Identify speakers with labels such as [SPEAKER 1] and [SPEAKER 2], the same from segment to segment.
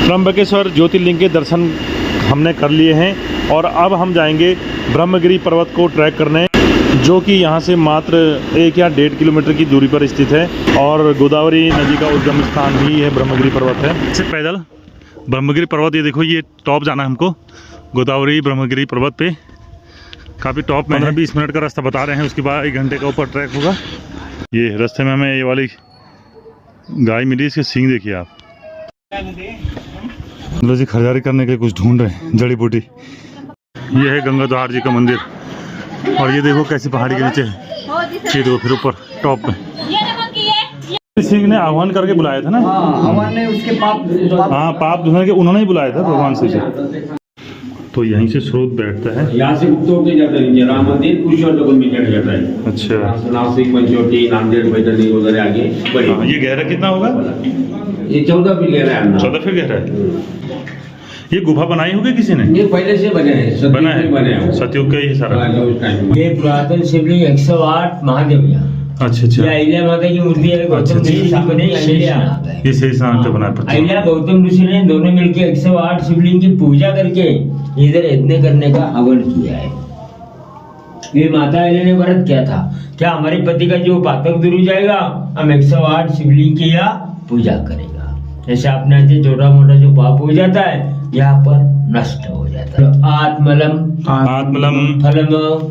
[SPEAKER 1] त्र्यंबकेश्वर ज्योतिर्लिंग के दर्शन हमने कर लिए हैं और अब हम जाएंगे ब्रह्मगिरी पर्वत को ट्रैक करने, जो कि यहाँ से मात्र 1 या 1.5 किलोमीटर की दूरी पर स्थित है और गोदावरी नदी का उद्गम स्थान भी है ब्रह्मगिरी पर्वत है। इससे पैदल ब्रह्मगिरी पर्वत, ये देखो ये टॉप जाना है हमको गोदावरी ब्रह्मगिरी पर्वत पे, काफ़ी टॉप में 15-20 मिनट का रास्ता बता रहे हैं, उसके बाद 1 घंटे का ऊपर ट्रैक होगा। ये रास्ते में हमें ये वाली गाय मिली, इसके सींग देखिए आप। मतलब जी खरीदारी करने के लिए कुछ ढूंढ रहे हैं, जड़ी बूटी। ये है गंगाद्वार जी का मंदिर और ये देखो कैसी पहाड़ी के नीचे है, ये देखो फिर ऊपर टॉप में सिंह ने आह्वान करके बुलाया था ना।
[SPEAKER 2] आह्वान ने उसके
[SPEAKER 1] पाप धुलने के उन्होंने ही बुलाया था भगवान से। तो यहीं से स्रोत बैठता है,
[SPEAKER 3] यहाँ से गुप्त होके जाता है राम मंदिर कुछ और जगह में चढ़ जाता है।
[SPEAKER 1] अच्छा,
[SPEAKER 3] नासिक, पंचवटी, नांदेड़, बैतरणी वगैरह आगे बढ़े।
[SPEAKER 1] ये गहरा कितना होगा?
[SPEAKER 3] ये 14 फीट गहरा है।
[SPEAKER 1] 14 फीट गहरा है। ये गुफा बनाई होगी किसी ने?
[SPEAKER 3] ये पहले से बने हैं,
[SPEAKER 1] बना है सतयुग का ही सारा।
[SPEAKER 4] ये पुरातन शिवलिंग 108 महादेव यहाँ।
[SPEAKER 1] अच्छा अच्छा,
[SPEAKER 4] ये अहिल्या माता की मूर्ति है, गौतम ऋषि से बने अहिल्या।
[SPEAKER 1] ये सही स्थान पे बना है।
[SPEAKER 4] अहिल्या गौतम ऋषि ने दोनों मिलकर 108 शिवलिंग की पूजा करके इधर यज्ञ करने का हवन किया है। ये माता अहिल्या ने व्रत किया था, क्या हमारे पति का जो पातक दूर हो जाएगा, हम 108 शिवलिंग की यहाँ पूजा करेगा। जैसे आपने आज छोटा मोटा जो पाप हो जाता है यहाँ पर नष्ट हो जाता है। आत्मलम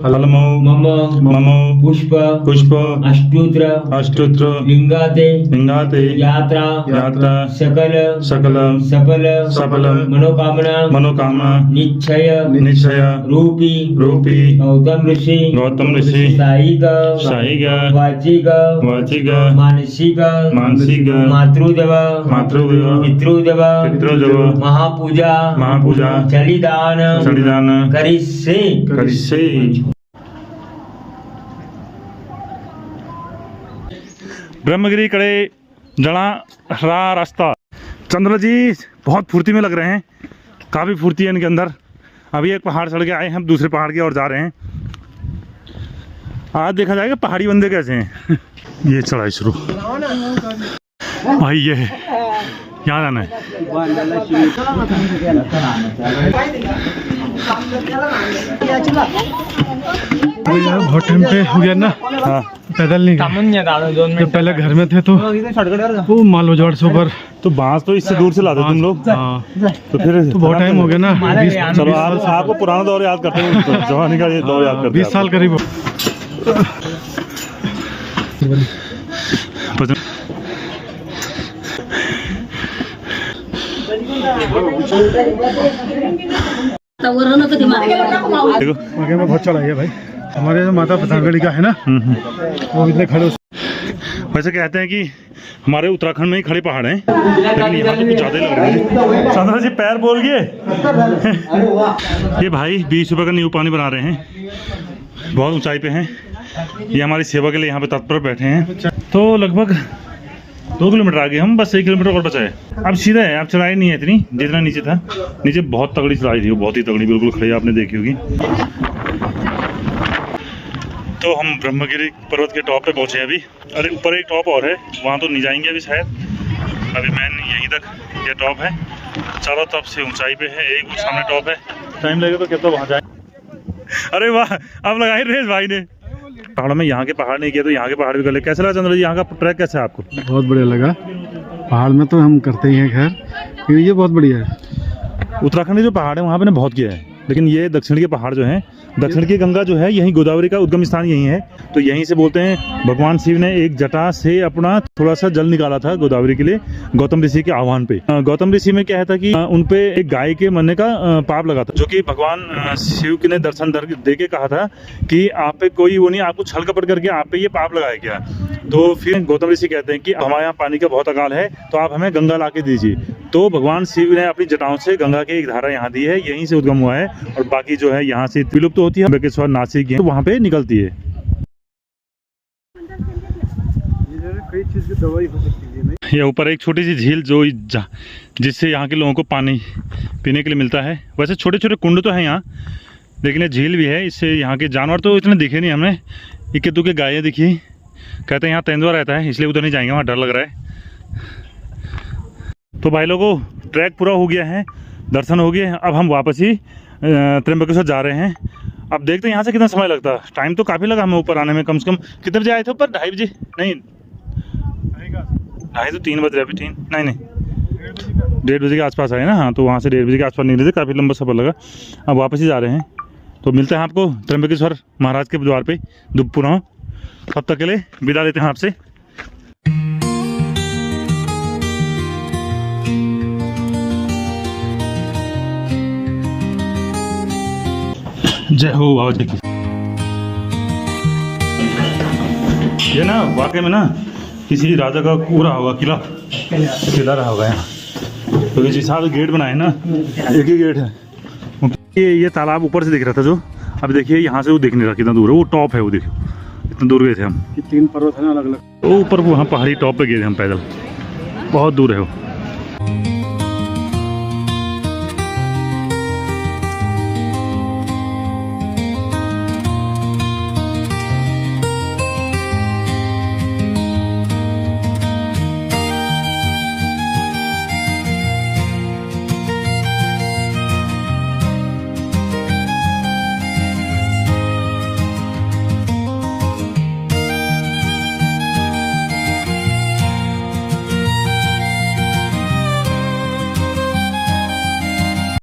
[SPEAKER 4] फलम मम पुष्प अष्टोत्र लिंगाते यात्रा सकल सफल मनोकामना निश्चय रूपी गौतम ऋषि साहिक वाचिक मानसिक मातृदेव पितृदेव महापूजा चलिदान करिष्ये।
[SPEAKER 1] ब्रह्मगिरी कड़े जड़ा रास्ता। चंद्र जी बहुत फुर्ती में लग रहे हैं, काफ़ी फुर्ती है इनके अंदर। अभी एक पहाड़ चढ़ के आए, हम दूसरे पहाड़ की ओर जा रहे हैं। आज देखा जाएगा पहाड़ी बंदे कैसे हैं। ये चढ़ाई शुरू भाई, ये यहाँ जाना है।
[SPEAKER 5] बहुत टाइम पे हो गया ना।
[SPEAKER 1] हाँ,
[SPEAKER 5] पैदल नहीं गए। जब पहले घर में थे तो वो माल उजाड़ से ऊपर
[SPEAKER 1] तो बांस तो इससे दूर से लाते तुम लोग। तो फिर
[SPEAKER 5] तो बहुत टाइम हो गया ना।
[SPEAKER 1] चलो आपको पुराना दौर याद करते हैं, जवानी का ये दौर याद करते हैं।
[SPEAKER 5] 20 साल करीब।
[SPEAKER 1] देखो
[SPEAKER 5] में बहुत चढ़ाई है भाई। हमारे जो माता प्रतापगढ़ी का है ना, वो इतने खड़े।
[SPEAKER 1] वैसे कहते हैं कि हमारे उत्तराखंड में ही खड़े पहाड़ हैं, लेकिन यहाँ तो कुछ ज़्यादा ही लग रहा है। चंद्र जी पैर बोल गए। ये भाई 20 रुपये का नींबू पानी बना रहे हैं, बहुत ऊंचाई पे हैं। ये हमारी सेवा के लिए यहाँ पे तत्पर बैठे हैं। तो लगभग 2 किलोमीटर आगे हम, बस 1 किलोमीटर और बचा है। अब सीधा है, अब चढ़ाई नहीं है इतनी जितना नीचे था। नीचे बहुत तगड़ी चढ़ाई थी, वो बहुत ही तगड़ी, बिल्कुल खड़ी आपने देखी होगी। तो हम ब्रह्मगिरी पर्वत के टॉप पे पहुंचे हैं अभी। अरे ऊपर एक टॉप और है, वहाँ तो नहीं जाएंगे अभी शायद। अभी मैन यहीं तक ये टॉप है, चारों तरफ से ऊंचाई पे है। एक सामने टॉप है, टाइम लगेगा तो क्या तो वहाँ जाए। अरे वाह, अब लगाई रेस भाई ने। पहाड़ों में यहाँ के पहाड़ नहीं किया तो यहाँ के पहाड़ भी कर ले। कैसा लगा चंद्र जी, यहाँ का ट्रैक कैसा है आपको?
[SPEAKER 5] बहुत बढ़िया लगा। पहाड़ में तो हम करते ही हैं खैर, लेकिन ये बहुत बढ़िया है।
[SPEAKER 1] उत्तराखंड के जो पहाड़ है वहाँ पे ने बहुत किया है, लेकिन ये दक्षिण के पहाड़ जो हैं, दक्षिण की गंगा जो है यहीं गोदावरी का उद्गम स्थान यहीं है। तो यहीं से बोलते हैं भगवान शिव ने एक जटा से अपना थोड़ा सा जल निकाला था गोदावरी के लिए, गौतम ऋषि के आह्वान पे। गौतम ऋषि में क्या था कि उनपे एक गाय के मरने का पाप लगा था, जो कि भगवान शिव ने दर्शन दे के कहा था कि आप पे कोई वो नहीं, आपको छल कपट करके आप पे ये पाप लगाया गया। तो फिर गौतम ऋषि कहते हैं कि हमारे यहाँ पानी का बहुत अकाल है, तो आप हमें गंगा ला के दीजिए। तो भगवान शिव ने अपनी जटाओं से गंगा की एक धारा यहाँ दी है, यहीं से उद्गम हुआ है। और बाकी जो है यहाँ से विलुप्त होती है, त्र्यंबकेश्वर, नासिक, तो वहाँ पे निकलती है।
[SPEAKER 5] कई चीज की दवाई हो सकती है।
[SPEAKER 1] ये ऊपर एक छोटी सी झील जो जिससे यहाँ के लोगों को पानी पीने के लिए मिलता है। वैसे छोटे छोटे कुंड तो हैं यहाँ, लेकिन ये झील भी है। इससे यहाँ के जानवर तो इतने दिखे नहीं हमने, इक्के दुक्के गायें दिखी। कहते हैं यहाँ तेंदुआ रहता है, इसलिए उधर नहीं जाएंगे, वहाँ डर लग रहा है। तो भाई लोगों ट्रैक पूरा हो गया है, दर्शन हो गए। अब हम वापस ही त्र्यंबकेश्वर जा रहे हैं। अब देखते हैं यहाँ से कितना समय लगता है। टाइम तो काफ़ी लगा हमें ऊपर आने में, कम से कम कितने बजे आए थे ऊपर? 2:30 बजे? नहीं, 2:30 तो 3 बज रहे अभी। 3 नहीं 1:30 बजे के आसपास आए ना। हाँ, तो वहाँ से 1:30 बजे के आसपास निकले थे। काफ़ी लंबा सफ़र लगा। अब वापस ही जा रहे हैं, तो मिलते हैं आपको त्र्यंबकेश्वर महाराज के द्वार पे पुनः। तब तक के लिए विदा लेते हैं आपसे। जय हो बाबा जी की। ये ना वाकई में ना किसी राजा का पूरा होगा, किला रहा होगा यहाँ, तो जिस हिसाब से गेट बनाए ना, एक ही गेट है। ये तालाब ऊपर से दिख रहा था जो, अब देखिए यहाँ से वो दिख नहीं रहा कितना दूर है। वो टॉप है, वो देखिए इतना दूर गए थे हम।
[SPEAKER 5] ये 3 पर्वत है ना अलग अलग,
[SPEAKER 1] वो ऊपर वहाँ पहाड़ी टॉप पे गए थे हम पैदल, बहुत दूर है वो।